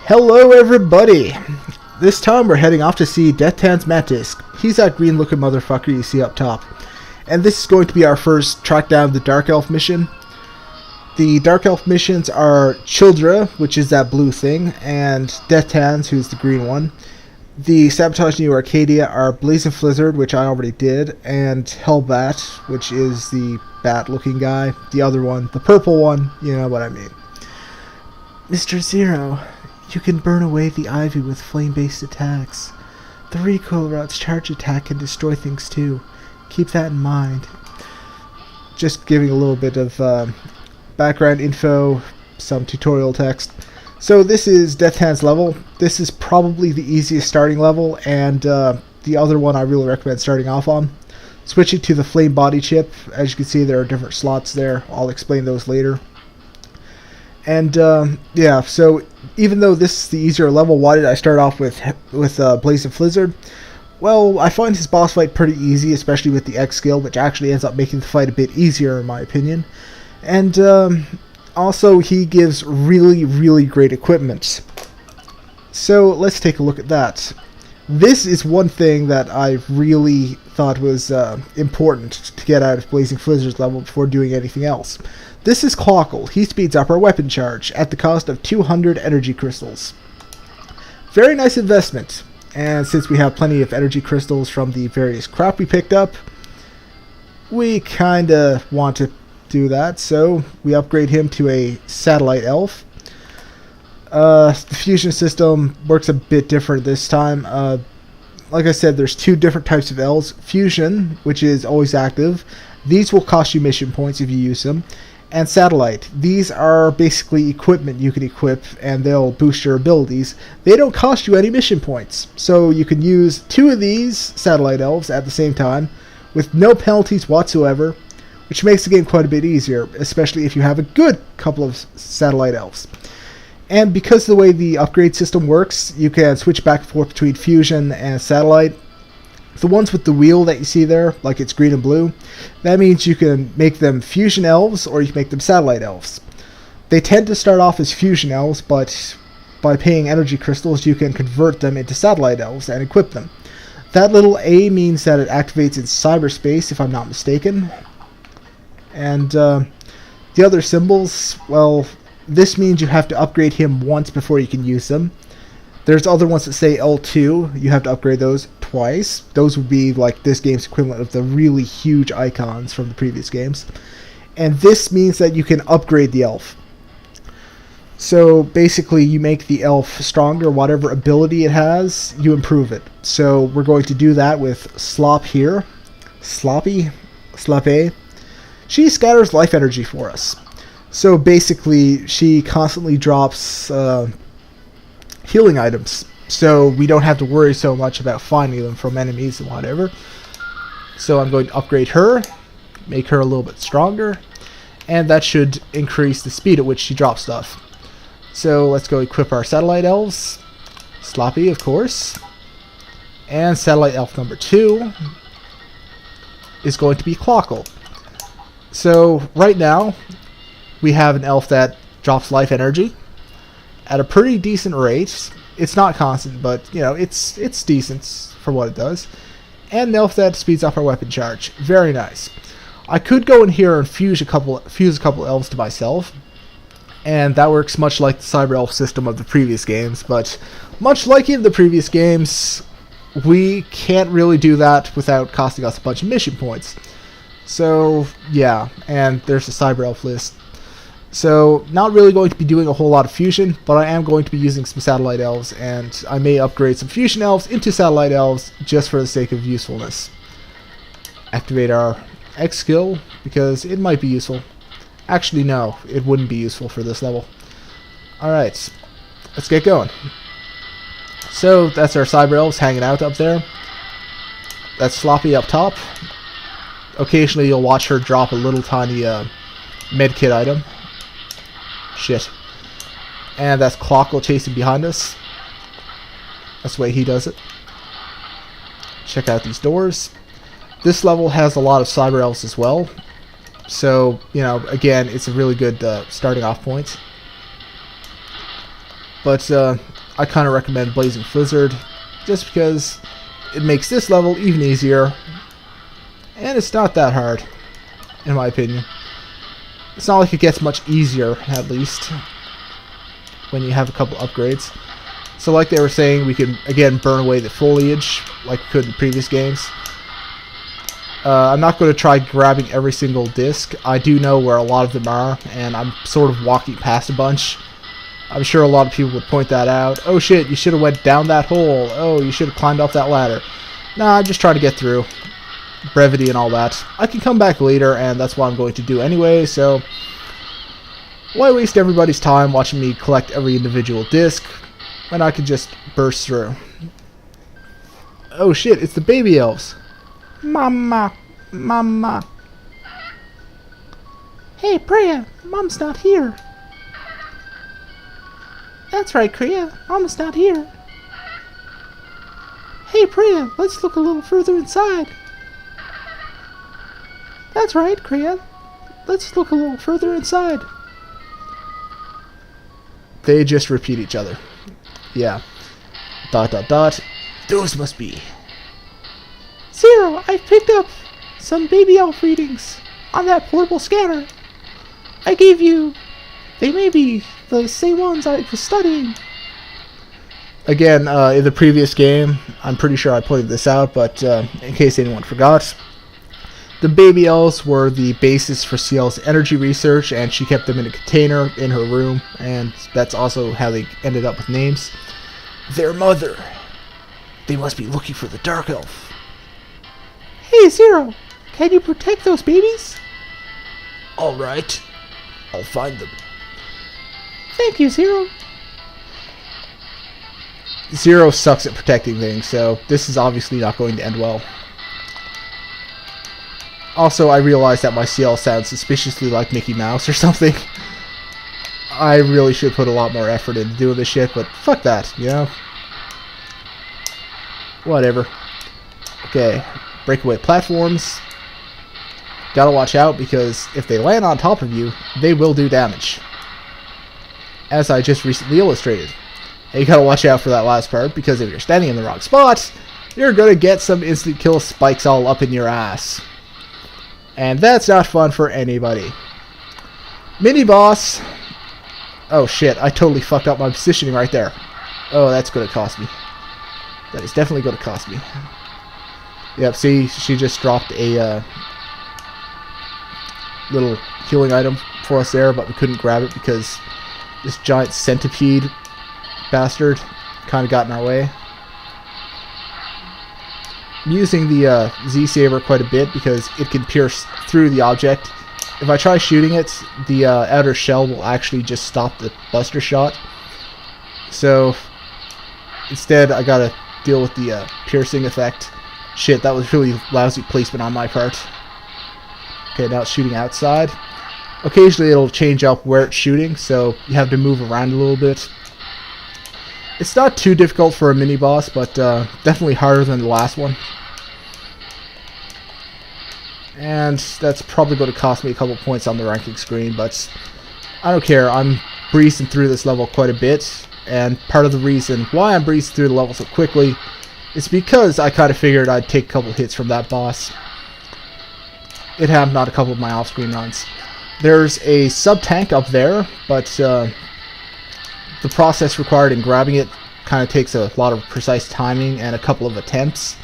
Hello everybody! This time we're heading off to see Deathtan's Mantisk. He's that green looking motherfucker you see up top. And this is going to be our first track down the Dark Elf mission. The Dark Elf missions are Childra, which is that blue thing, and Deathtan's, who's the green one. The Sabotage New Arcadia are Blazing Flizzard, which I already did, and Hellbat, which is the bat looking guy. The other one, the purple one, you know what I mean. Mr. Zero, you can burn away the ivy with flame-based attacks. The recoil rout's charge attack can destroy things too. Keep that in mind. Just giving a little bit of background info, some tutorial text. So this is Deathtan's level. This is probably the easiest starting level, and the other one I really recommend starting off on. Switching to the flame body chip. As you can see, there are different slots there. I'll explain those later. And yeah, so even though this is the easier level, why did I start off with Blazing Flizzard? Well, I find his boss fight pretty easy, especially with the X skill, which actually ends up making the fight a bit easier in my opinion. And also, he gives really great equipment. So let's take a look at that. This is one thing that I really thought was important to get out of Blazing Flizzard's level before doing anything else. This is Clockle. He speeds up our weapon charge at the cost of 200 energy crystals. Very nice investment. And since we have plenty of energy crystals from the various crap we picked up, we kinda want to do that, so we upgrade him to a satellite elf. The fusion system works a bit different this time. Like I said, there's two different types of elves. Fusion, which is always active. These will cost you mission points if you use them. And satellite. These are basically equipment you can equip, and they'll boost your abilities. They don't cost you any mission points, so you can use two of these satellite elves at the same time with no penalties whatsoever, which makes the game quite a bit easier, especially if you have a good couple of satellite elves. And because of the way the upgrade system works, you can switch back and forth between fusion and satellite. The ones with the wheel that you see there, like it's green and blue, that means you can make them fusion elves or you can make them satellite elves. They tend to start off as fusion elves, but by paying energy crystals you can convert them into satellite elves and equip them. That little A means that it activates in cyberspace, if I'm not mistaken. And the other symbols, well, this means you have to upgrade him once before you can use them. There's other ones that say L2, you have to upgrade those twice. Those would be like this game's equivalent of the really huge icons from the previous games. And this means that you can upgrade the elf. So basically you make the elf stronger, whatever ability it has, you improve it. So we're going to do that with Slop here. Sloppy? Slappe. She scatters life energy for us. So basically she constantly drops healing items, so we don't have to worry so much about finding them from enemies and whatever. So I'm going to upgrade her, make her a little bit stronger, and that should increase the speed at which she drops stuff. So let's go equip our satellite elves. Sloppy, of course. And satellite elf number 2 is going to be Clockle. So right now we have an elf that drops life energy at a pretty decent rate. It's not constant, but you know, it's decent for what it does. And an elf that speeds up our weapon charge. Very nice. I could go in here and fuse a couple elves to myself, and that works much like the cyber elf system of the previous games, but much like in the previous games, we can't really do that without costing us a bunch of mission points. So yeah, and there's the cyber elf list. So, not really going to be doing a whole lot of fusion, but I am going to be using some satellite elves, and I may upgrade some fusion elves into satellite elves just for the sake of usefulness. Activate our X skill, because it might be useful. Actually, no, it wouldn't be useful for this level. Alright, let's get going. So, that's our cyber elves hanging out up there. That's Sloppy up top. Occasionally you'll watch her drop a little tiny medkit item. Shit. And that's Clockle chasing behind us. That's the way he does it. Check out these doors. This level has a lot of cyber elves as well. So, you know, again, it's a really good starting off point. But I kind of recommend Blazing Blizzard, just because it makes this level even easier, and it's not that hard, in my opinion. It's not like it gets much easier, at least, when you have a couple upgrades. So like they were saying, we can, again, burn away the foliage, like we could in previous games. I'm not going to try grabbing every single disc. I do know where a lot of them are, and I'm sort of walking past a bunch. I'm sure a lot of people would point that out. Oh shit, you should have went down that hole. Oh, you should have climbed off that ladder. Nah, I'm just trying to get through. Brevity and all that. I can come back later, and that's what I'm going to do anyway, so why waste everybody's time watching me collect every individual disc when I can just burst through? Oh shit, it's the baby elves. Mama, Mama. Hey, Priya, Mom's not here. That's right, Kriya, Mom's not here. Hey, Priya, let's look a little further inside. That's right, Kriya. Let's look a little further inside. They just repeat each other. Yeah. ... Those must be. Zero, I've picked up some baby elf readings on that portable scanner I gave you. They may be the same ones I was studying. Again, in the previous game, I'm pretty sure I pointed this out, but in case anyone forgot, the baby elves were the basis for CL's energy research, and she kept them in a container in her room, and that's also how they ended up with names. Their mother. They must be looking for the Dark Elf. Hey, Zero, can you protect those babies? Alright, I'll find them. Thank you, Zero. Zero sucks at protecting things, so this is obviously not going to end well. Also, I realize that my CL sounds suspiciously like Mickey Mouse or something. I really should put a lot more effort into doing this shit, but fuck that, you know? Whatever. Okay, breakaway platforms. Gotta watch out, because if they land on top of you, they will do damage. As I just recently illustrated. And you gotta watch out for that last part, because if you're standing in the wrong spot, you're gonna get some instant kill spikes all up in your ass. And that's not fun for anybody. Mini boss. Oh shit, I totally fucked up my positioning right there. Oh, that's gonna cost me. That is definitely gonna cost me. Yep, see, she just dropped a little healing item for us there, but we couldn't grab it because this giant centipede bastard kind of got in our way. I'm using the Z-Saber quite a bit because it can pierce through the object. If I try shooting it, the outer shell will actually just stop the buster shot. So instead I gotta deal with the piercing effect. Shit, that was really lousy placement on my part. Okay, now it's shooting outside. Occasionally it'll change up where it's shooting, so you have to move around a little bit. It's not too difficult for a mini-boss, but definitely harder than the last one. And that's probably going to cost me a couple points on the ranking screen, but I don't care. I'm breezing through this level quite a bit, and part of the reason why I'm breezing through the level so quickly is because I kind of figured I'd take a couple hits from that boss. It happened on a couple of my off-screen runs. There's a sub-tank up there, but the process required in grabbing it kind of takes a lot of precise timing and a couple of attempts.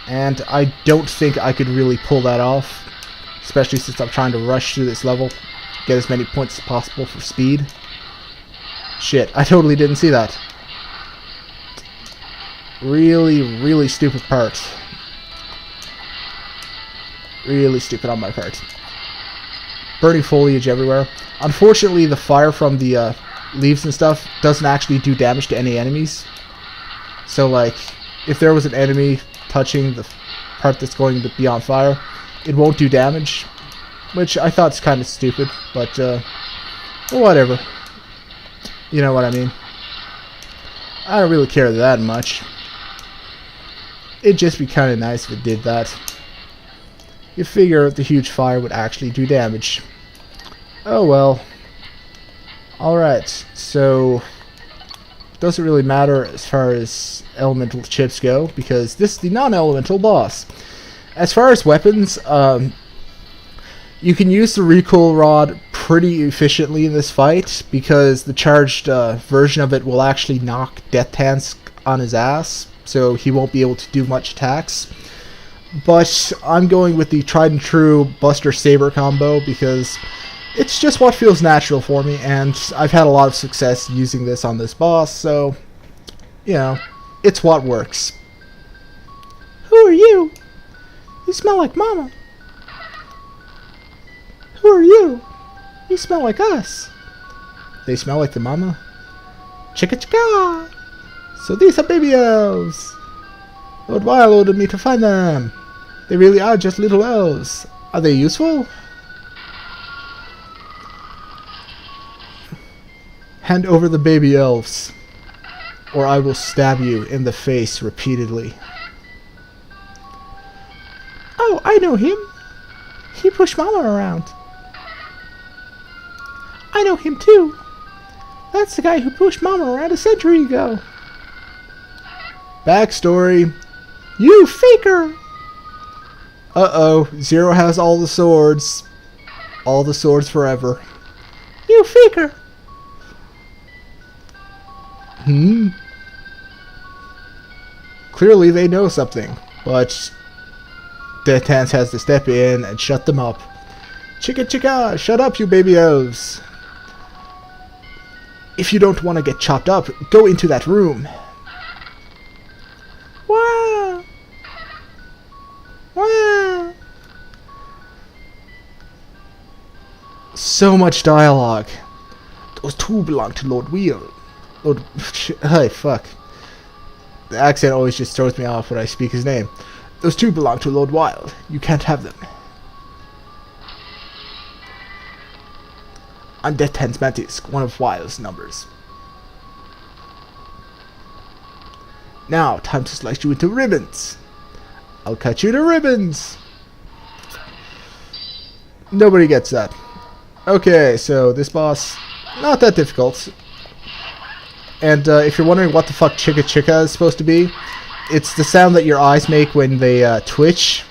And I don't think I could really pull that off, especially since I'm trying to rush through this level, get as many points as possible for speed. Shit, I totally didn't see that. Really, really stupid part. Really stupid on my part. Burning foliage everywhere. Unfortunately, the fire from the leaves and stuff doesn't actually do damage to any enemies. So, like, if there was an enemy touching the part that's going to be on fire, it won't do damage, which I thought is kind of stupid, but whatever. You know what I mean. I don't really care that much. It'd just be kind of nice if it did that. You figure the huge fire would actually do damage. Oh well. Alright, so doesn't really matter as far as elemental chips go, because this is the non-elemental boss. As far as weapons, you can use the recoil rod pretty efficiently in this fight, because the charged version of it will actually knock Death Tansk on his ass, so he won't be able to do much attacks. But I'm going with the tried and true Buster Saber combo because it's just what feels natural for me, and I've had a lot of success using this on this boss, so, you know, it's what works. Who are you? You smell like Mama. Who are you? You smell like us. They smell like the Mama? Chicka chicka! So these are baby elves! Lord Weil ordered me to find them. They really are just little elves. Are they useful? Hand over the baby elves, or I will stab you in the face repeatedly. Oh, I know him. He pushed Mama around. I know him too. That's the guy who pushed Mama around a century ago. Backstory. You faker! Uh-oh, Zero has all the swords. All the swords forever. You faker! Clearly they know something, but Death Tansk has to step in and shut them up. Chicka chicka, shut up you baby elves. If you don't want to get chopped up, go into that room. Wow! Wow! So much dialogue. Those two belong to Lord Wheel. Lord... Hey, fuck. The accent always just throws me off when I speak his name. Those two belong to Lord Wild. You can't have them. I'm Death Tansk Mantisk, one of Wild's numbers. Now, time to slice you into ribbons. I'll cut you to ribbons. Nobody gets that. Okay, so this boss, not that difficult. And if you're wondering what the fuck chicka chicka is supposed to be, it's the sound that your eyes make when they twitch.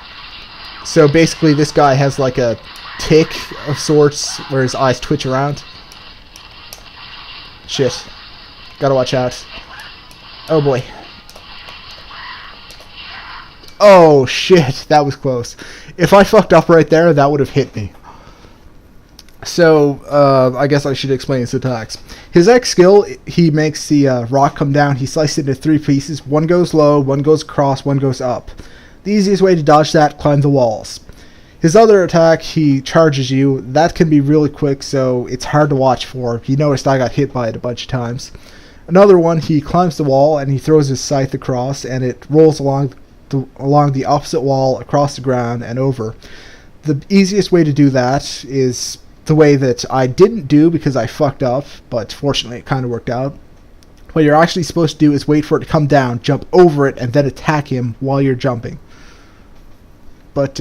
So basically this guy has like a tick of sorts where his eyes twitch around. Shit. Gotta watch out. Oh boy. Oh shit, that was close. If I fucked up right there, that would have hit me. So, I guess I should explain his attacks. His X skill, he makes the rock come down. He slices it into 3 pieces. One goes low, one goes across, one goes up. The easiest way to dodge that, climb the walls. His other attack, he charges you. That can be really quick, so it's hard to watch for. You noticed I got hit by it a bunch of times. Another one, he climbs the wall and he throws his scythe across, and it rolls along the opposite wall, across the ground, and over. The easiest way to do that is the way that I didn't do because I fucked up, but fortunately it kind of worked out. What you're actually supposed to do is wait for it to come down, jump over it, and then attack him while you're jumping. But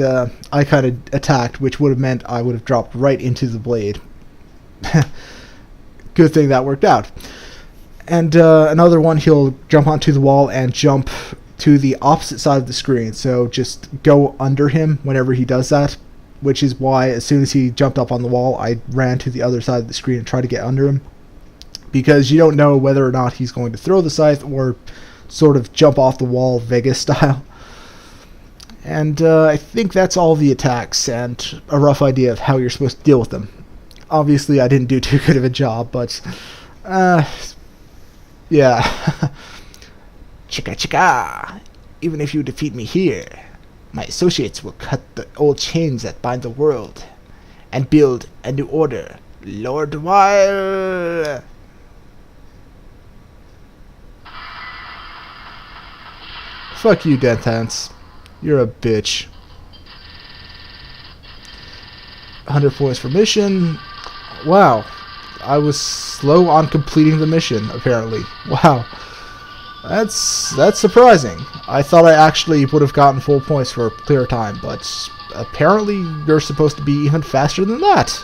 I kind of attacked, which would have meant I would have dropped right into the blade. Good thing that worked out. And another one, he'll jump onto the wall and jump to the opposite side of the screen. So just go under him whenever he does that, which is why as soon as he jumped up on the wall, I ran to the other side of the screen and tried to get under him. Because you don't know whether or not he's going to throw the scythe or sort of jump off the wall Vegas style. And I think that's all the attacks and a rough idea of how you're supposed to deal with them. Obviously, I didn't do too good of a job, but yeah. Chicka chicka! Even if you defeat me here, my associates will cut the old chains that bind the world and build a new order. Lord Weil! Fuck you, Death Tansk. You're a bitch. 100 points for mission. Wow. I was slow on completing the mission, apparently. Wow. That's surprising. I thought I actually would have gotten full points for clear time, but apparently you're supposed to be even faster than that.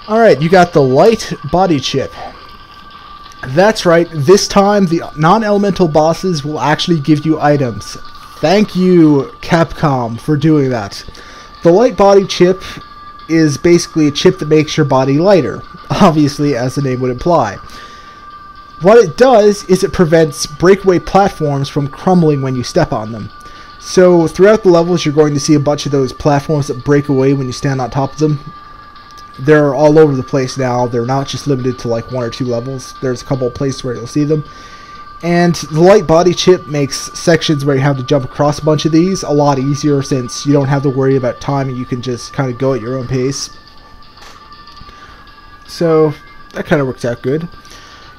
Alright, you got the light body chip. That's right, this time the non-elemental bosses will actually give you items. Thank you, Capcom, for doing that. The light body chip is basically a chip that makes your body lighter, obviously, as the name would imply. What it does is it prevents breakaway platforms from crumbling when you step on them. So throughout the levels you're going to see a bunch of those platforms that break away when you stand on top of them. They're all over the place now. They're not just limited to like 1 or 2 levels. There's a couple of places where you'll see them. And the light body chip makes sections where you have to jump across a bunch of these a lot easier, since you don't have to worry about time and you can just kind of go at your own pace. So that kind of works out good.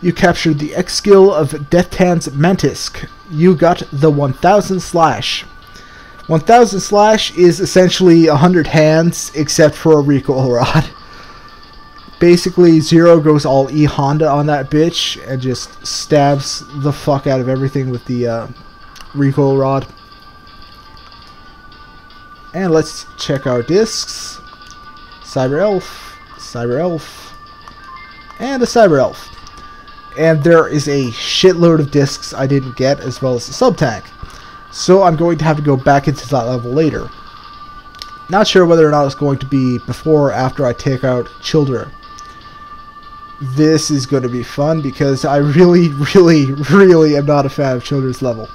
You captured the X skill of Death-Tan's Mantisk. You got the 1000 slash. 1000 slash is essentially 100 hands except for a recoil rod. Basically, Zero goes all E Honda on that bitch and just stabs the fuck out of everything with the recoil rod. And let's check our discs. Cyber Elf, and a Cyber Elf. And there is a shitload of discs I didn't get, as well as the sub-tank. So I'm going to have to go back into that level later. Not sure whether or not it's going to be before or after I take out Children. This is going to be fun because I really am not a fan of Children's level.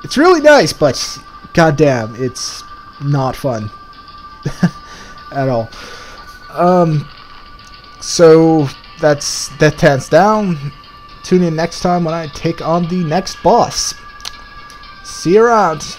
It's really nice, but goddamn, it's not fun. At all. So that's Death-Tan's down. Tune in next time when I take on the next boss. See you around.